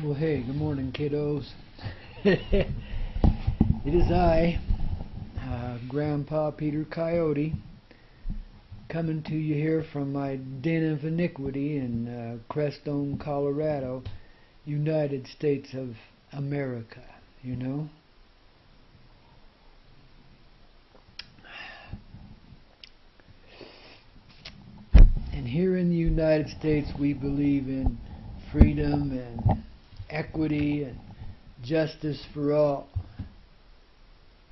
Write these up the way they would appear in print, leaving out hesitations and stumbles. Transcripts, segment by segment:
Well, hey, good morning, kiddos. It is I, Grandpaw Peter Koyote, coming to you here from my den of iniquity in Crestone, Colorado, United States of America, you know. And here in the United States, we believe in freedom and equity and justice for all.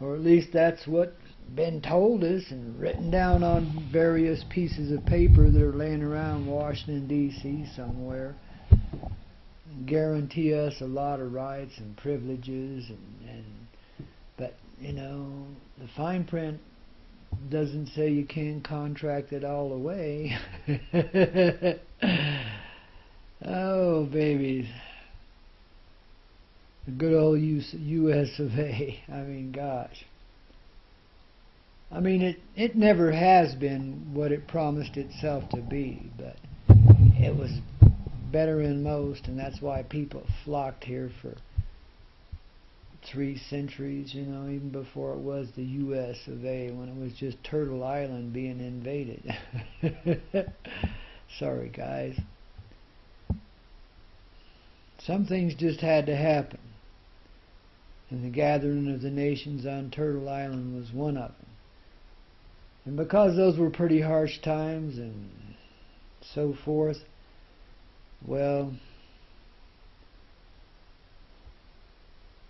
Or at least that's what's been told us and written down on various pieces of paper that are laying around Washington, D.C. somewhere. Guarantee us a lot of rights and privileges, but, you know, the fine print doesn't say you can't contract it all away. Oh, babies. The good old U.S. of A. I mean, gosh. I mean, it never has been what it promised itself to be, but it was better than most, and that's why people flocked here for 3 centuries, you know, even before it was the U.S. of A., when it was just Turtle Island being invaded. Sorry, guys. Some things just had to happen, and the gathering of the nations on Turtle Island was one of them. And because those were pretty harsh times and so forth, well,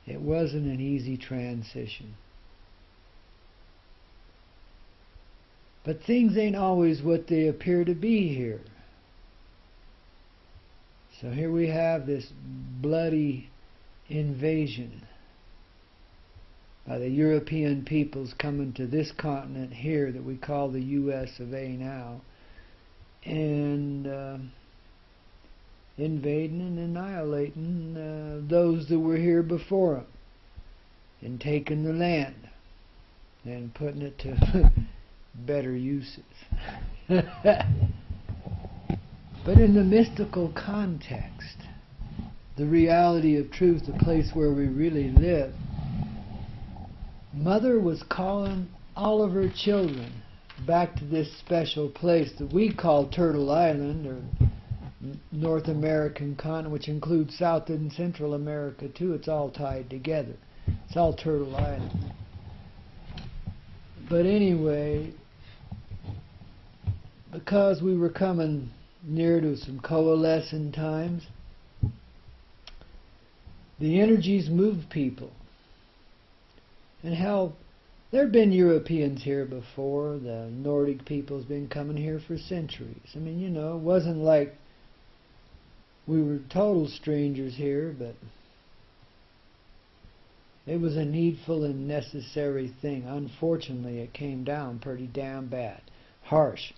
it wasn't an easy transition. But things ain't always what they appear to be here. So here we have this bloody invasion by the European peoples coming to this continent here that we call the U.S. of A. now, and invading and annihilating those that were here before them, and taking the land and putting it to better uses. But in the mystical context, the reality of truth, the place where we really live, Mother was calling all of her children back to this special place that we call Turtle Island, or North American continent, which includes South and Central America too. It's all tied together. It's all Turtle Island. But anyway, because we were coming near to some coalescing times, the energies moved people. And hell, there have been Europeans here before. The Nordic people's been coming here for centuries. I mean, you know, it wasn't like we were total strangers here, but it was a needful and necessary thing. Unfortunately, it came down pretty damn bad, harsh.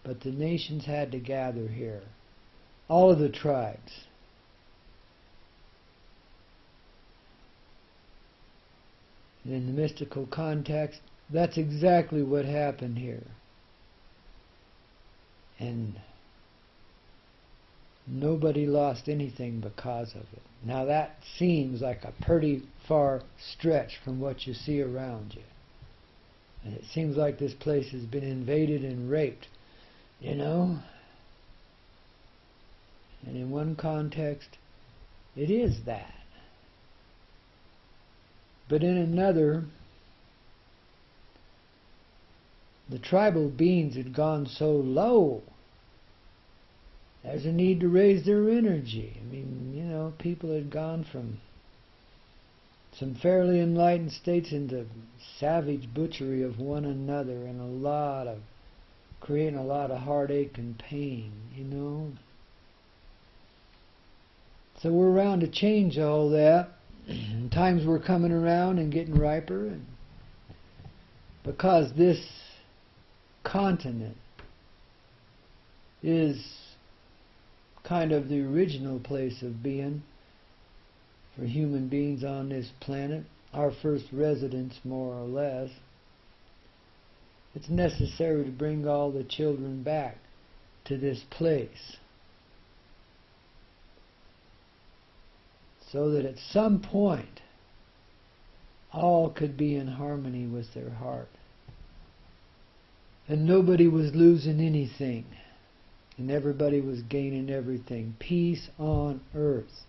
But the nations had to gather here, all of the tribes. And in the mystical context, that's exactly what happened here. And nobody lost anything because of it. Now that seems like a pretty far stretch from what you see around you. And it seems like this place has been invaded and raped, you know? And in one context, it is that. But in another, the tribal beings had gone so low, there's a need to raise their energy. I mean, you know, people had gone from some fairly enlightened states into savage butchery of one another, and creating a lot of heartache and pain, you know. So we're around to change all that. Times were coming around and getting riper, and because this continent is kind of the original place of being for human beings on this planet, our first residence more or less, it's necessary to bring all the children back to this place. so that at some point all could be in harmony with their heart. And nobody was losing anything, and everybody was gaining everything. Peace on earth.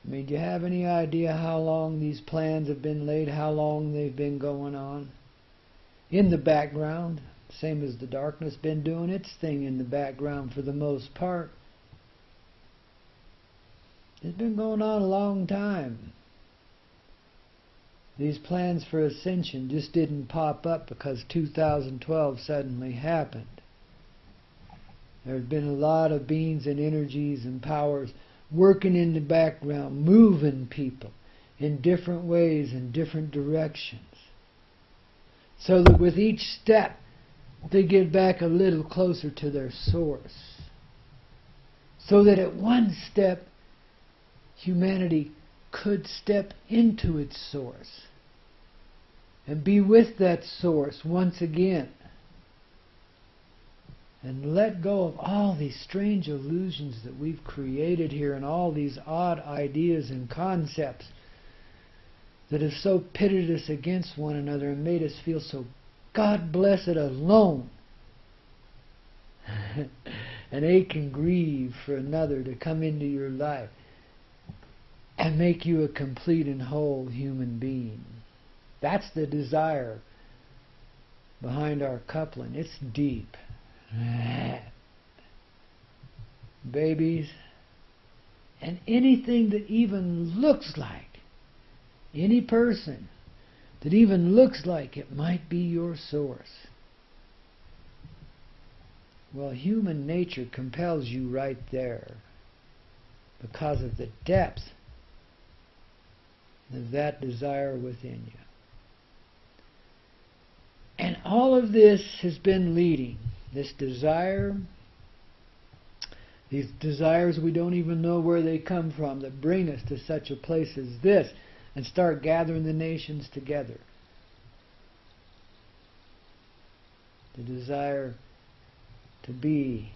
I mean, do you have any idea how long these plans have been laid, how long they've been going on? In the background, same as the darkness been doing its thing in the background for the most part. It's been going on a long time. These plans for ascension just didn't pop up because 2012 suddenly happened. There's been a lot of beings and energies and powers working in the background, moving people in different ways, in different directions. So that with each step, they get back a little closer to their source. So that at one step, humanity could step into its source and be with that source once again. And let go of all these strange illusions that we've created here and all these odd ideas and concepts that have so pitted us against one another and made us feel so God blessed alone and ache and grieve for another to come into your life and make you a complete and whole human being. That's the desire behind our coupling. It's deep. Babies, and anything that even looks like, any person that even looks like it might be your source. Well, human nature compels you right there because of the depth of that desire within you. And all of this has been leading, this desire, these desires we don't even know where they come from, that bring us to such a place as this and start gathering the nations together. The desire to be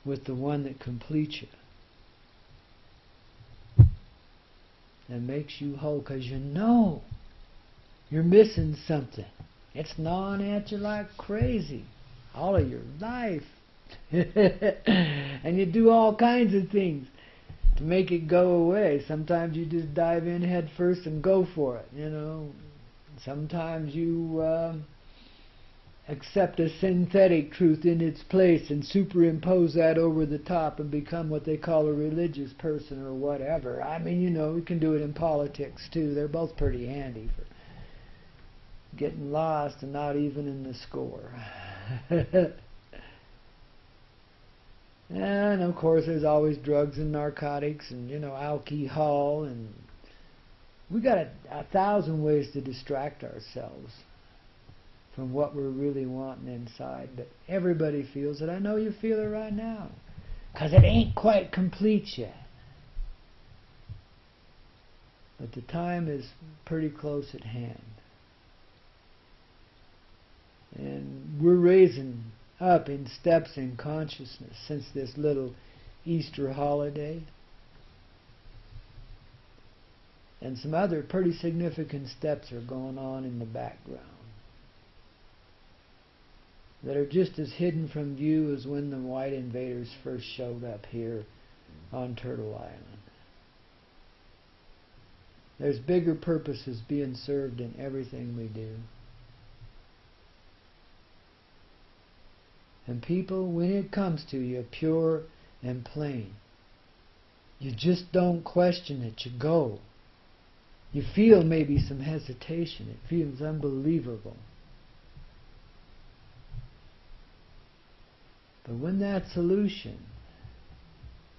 with the one that completes you and makes you whole, because you know you're missing something. It's gnawing at you like crazy all of your life. And you do all kinds of things to make it go away. Sometimes you just dive in head first and go for it, you know. Sometimes you accept a synthetic truth in its place and superimpose that over the top and become what they call a religious person or whatever. I mean, you know, we can do it in politics too. They're both pretty handy for getting lost and not even in the score. And of course there's always drugs and narcotics and, you know, alcohol, and we got a thousand ways to distract ourselves from what we're really wanting inside. But everybody feels it. I know you feel it right now, because it ain't quite complete yet. But the time is pretty close at hand. And we're raising up in steps in consciousness since this little Easter holiday. And some other pretty significant steps are going on in the background that are just as hidden from view as when the white invaders first showed up here on Turtle Island. There's bigger purposes being served in everything we do. And people, when it comes to you, pure and plain, you just don't question it, you go. You feel maybe some hesitation. It feels unbelievable. But when that solution,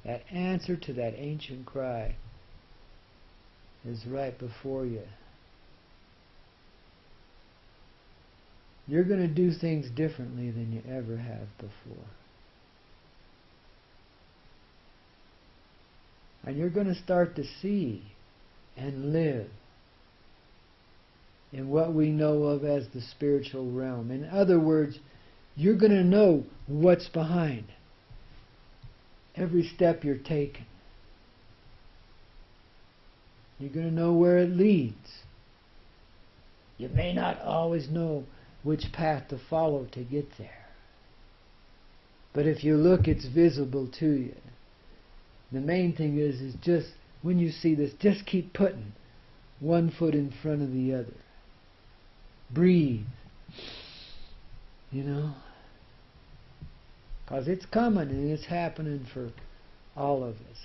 that answer to that ancient cry, is right before you, you're going to do things differently than you ever have before. And you're going to start to see and live in what we know of as the spiritual realm. In other words, you're going to know what's behind every step you're taking. You're going to know where it leads. You may not always know which path to follow to get there. But if you look, it's visible to you. The main thing is just, when you see this, just keep putting one foot in front of the other. Breathe. You know? Because it's coming and it's happening for all of us.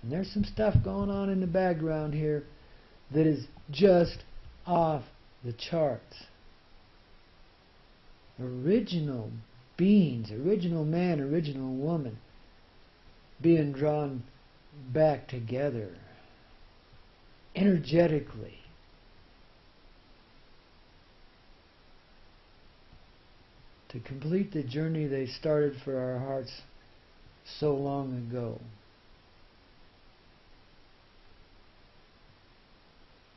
And there's some stuff going on in the background here that is just off the charts. Original beings, original man, original woman, being drawn back together energetically. To complete the journey they started for our hearts so long ago.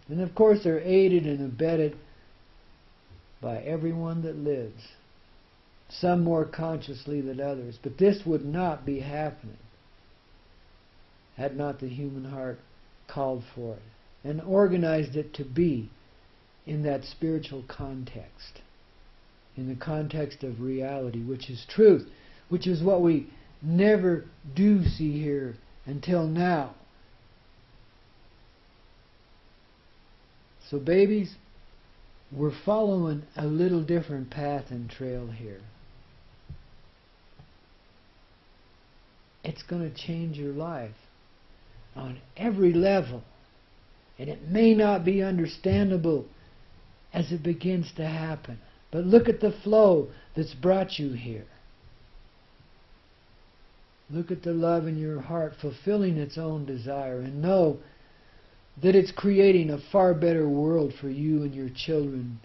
And of course they're aided and abetted by everyone that lives. Some more consciously than others. But this would not be happening had not the human heart called for it and organized it to be in that spiritual context. In the context of reality, which is truth, which is what we never do see here until now. So babies, we're following a little different path and trail here. It's going to change your life on every level. And it may not be understandable as it begins to happen. But look at the flow that's brought you here. Look at the love in your heart fulfilling its own desire, and know that it's creating a far better world for you and your children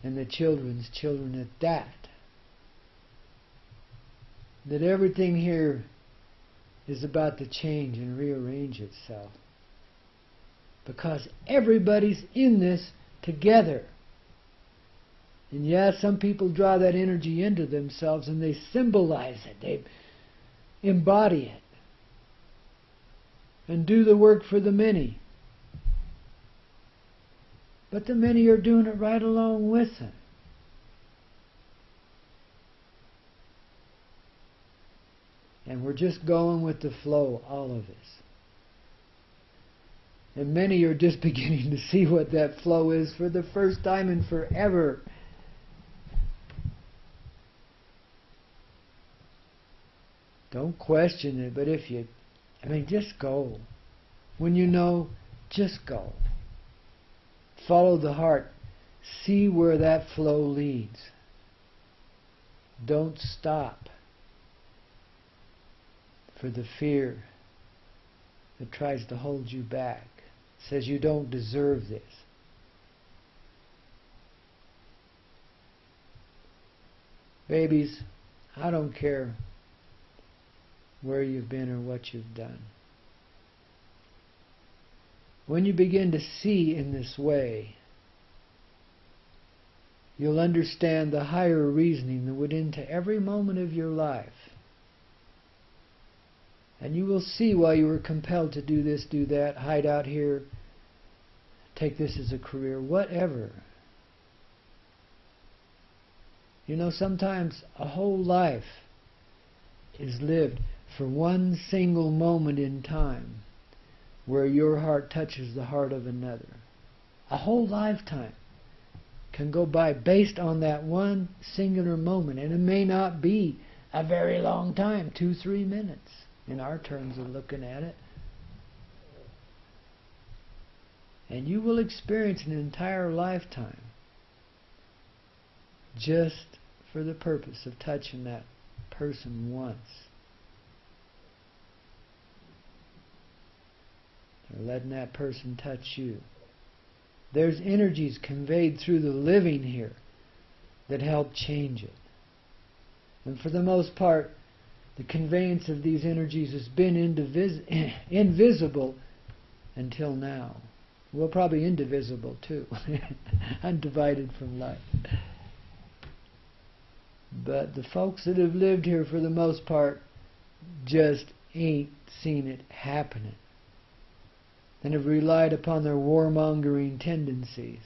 and the children's children at that. That everything here is about to change and rearrange itself. Because everybody's in this together. And yeah, some people draw that energy into themselves and they symbolize it. They embody it. And do the work for the many. But the many are doing it right along with them. And we're just going with the flow, all of us. And many are just beginning to see what that flow is for the first time in forever. Don't question it, but just go. When you know, just go. Follow the heart. See where that flow leads. Don't stop for the fear that tries to hold you back. Says you don't deserve this. Babies, I don't care where you've been or what you've done. When you begin to see in this way, you'll understand the higher reasoning that went into every moment of your life. And you will see why you were compelled to do this, do that, hide out here, take this as a career, whatever. You know, sometimes a whole life is lived for one single moment in time where your heart touches the heart of another. A whole lifetime can go by based on that one singular moment. And it may not be a very long time, 2-3 minutes. In our terms of looking at it. And you will experience an entire lifetime just for the purpose of touching that person once. Or letting that person touch you. There's energies conveyed through the living here that help change it. And for the most part, the conveyance of these energies has been invisible until now. Well, probably indivisible too. Undivided from life. But the folks that have lived here for the most part just ain't seen it happening. and have relied upon their warmongering tendencies.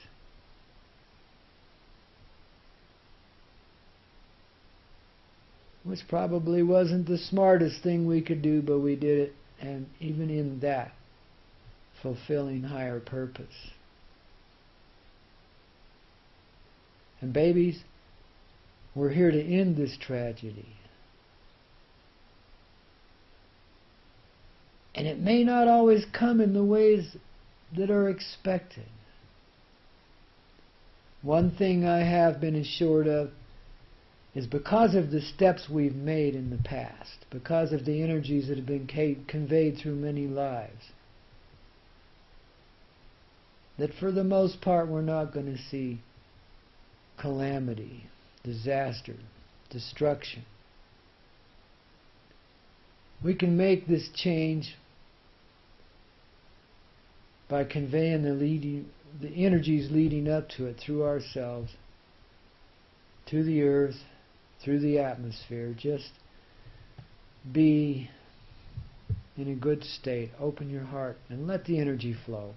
Which probably wasn't the smartest thing we could do, but we did it, and even in that, fulfilling higher purpose. And babies, we're here to end this tragedy. And it may not always come in the ways that are expected. One thing I have been assured of is because of the steps we've made in the past, because of the energies that have been conveyed through many lives, that for the most part we're not going to see calamity, disaster, destruction. We can make this change by conveying the energies leading up to it through ourselves, to the earth, through the atmosphere. Just be in a good state. Open your heart and let the energy flow.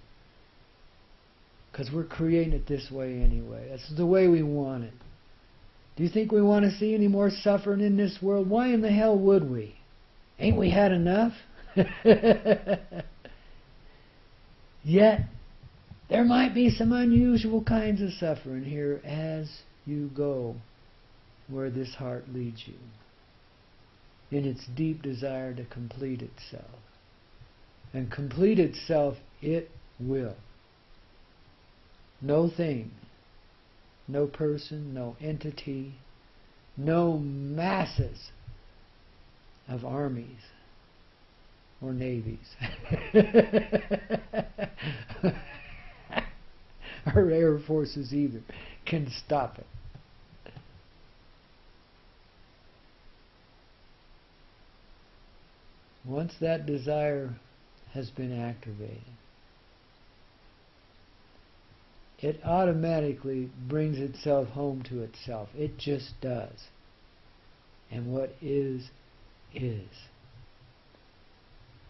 Because we're creating it this way anyway. That's the way we want it. Do you think we want to see any more suffering in this world? Why in the hell would we? Ain't we had enough? Yet, there might be some unusual kinds of suffering here as you go where this heart leads you, in its deep desire to complete itself. And complete itself it will. No thing, no person, no entity, no masses of armies or navies or air forces either can stop it. Once that desire has been activated, it automatically brings itself home to itself. It just does. And what is, is.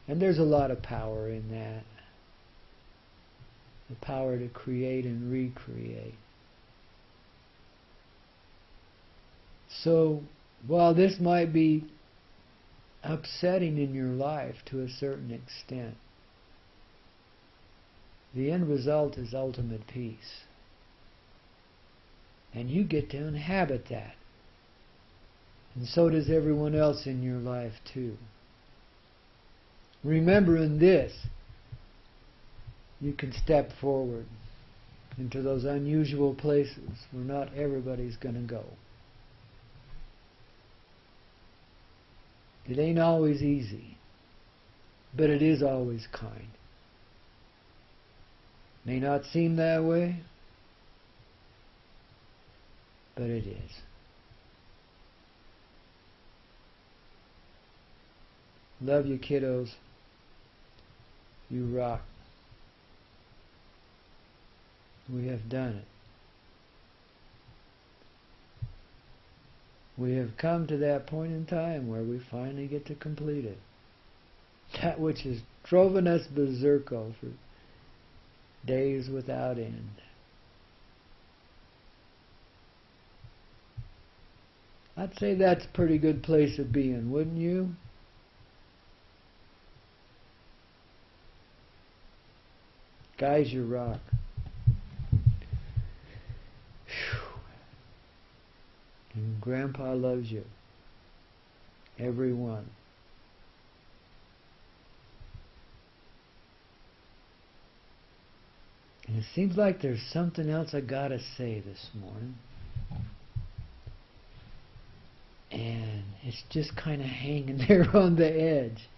And there's a lot of power in that. The power to create and recreate. So, while this might be upsetting in your life to a certain extent, the end result is ultimate peace. And you get to inhabit that. And so does everyone else in your life too. Remembering this, you can step forward into those unusual places where not everybody's going to go. It ain't always easy, but it is always kind. May not seem that way, but it is. Love you, kiddos. You rock. We have done it. We have come to that point in time where we finally get to complete it. That which has driven us berserko for days without end. I'd say that's a pretty good place to be in, wouldn't you? Guys, you rock. Whew. And Grandpa loves you. Everyone. And it seems like there's something else I gotta say this morning. And it's just kind of hanging there on the edge.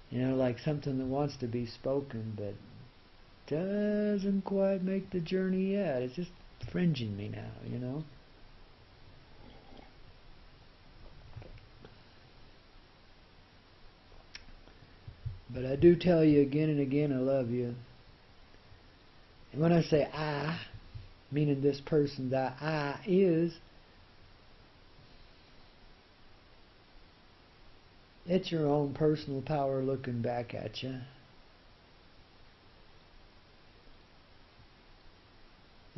You know, like something that wants to be spoken, but doesn't quite make the journey yet. It's just fringing me now, you know. But I do tell you again and again I love you. And when I say I, meaning this person that I is, it's your own personal power looking back at you.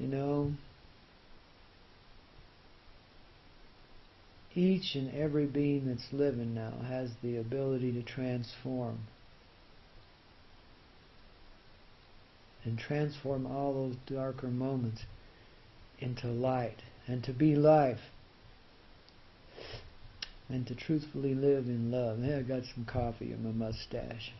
You know, each and every being that's living now has the ability to transform. And transform all those darker moments into light. And to be life. And to truthfully live in love. Hey, I got some coffee in my mustache.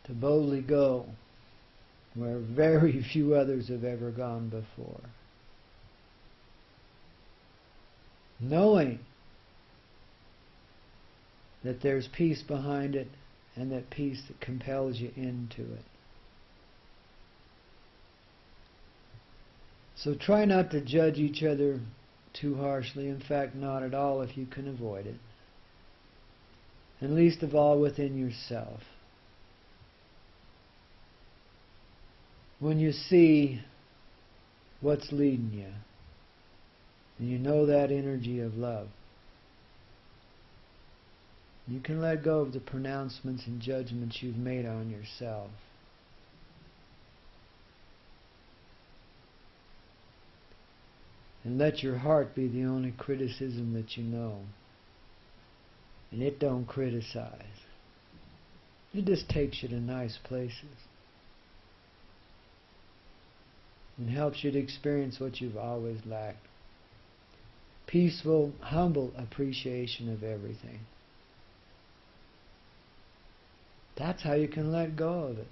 To boldly go where very few others have ever gone before. Knowing that there's peace behind it, and that peace that compels you into it. So try not to judge each other too harshly, in fact not at all if you can avoid it. And least of all within yourself. When you see what's leading you, and you know that energy of love, you can let go of the pronouncements and judgments you've made on yourself. And let your heart be the only criticism that you know. And it don't criticize. It just takes you to nice places. And helps you to experience what you've always lacked. Peaceful, humble appreciation of everything. That's how you can let go of it.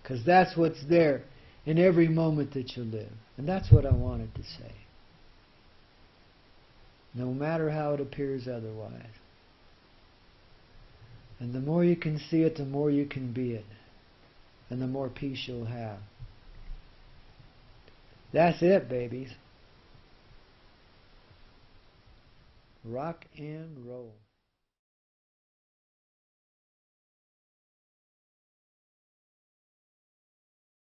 Because that's what's there in every moment that you live. And that's what I wanted to say. No matter how it appears otherwise. And the more you can see it, the more you can be it. And the more peace you'll have. That's it, babies. Rock and roll.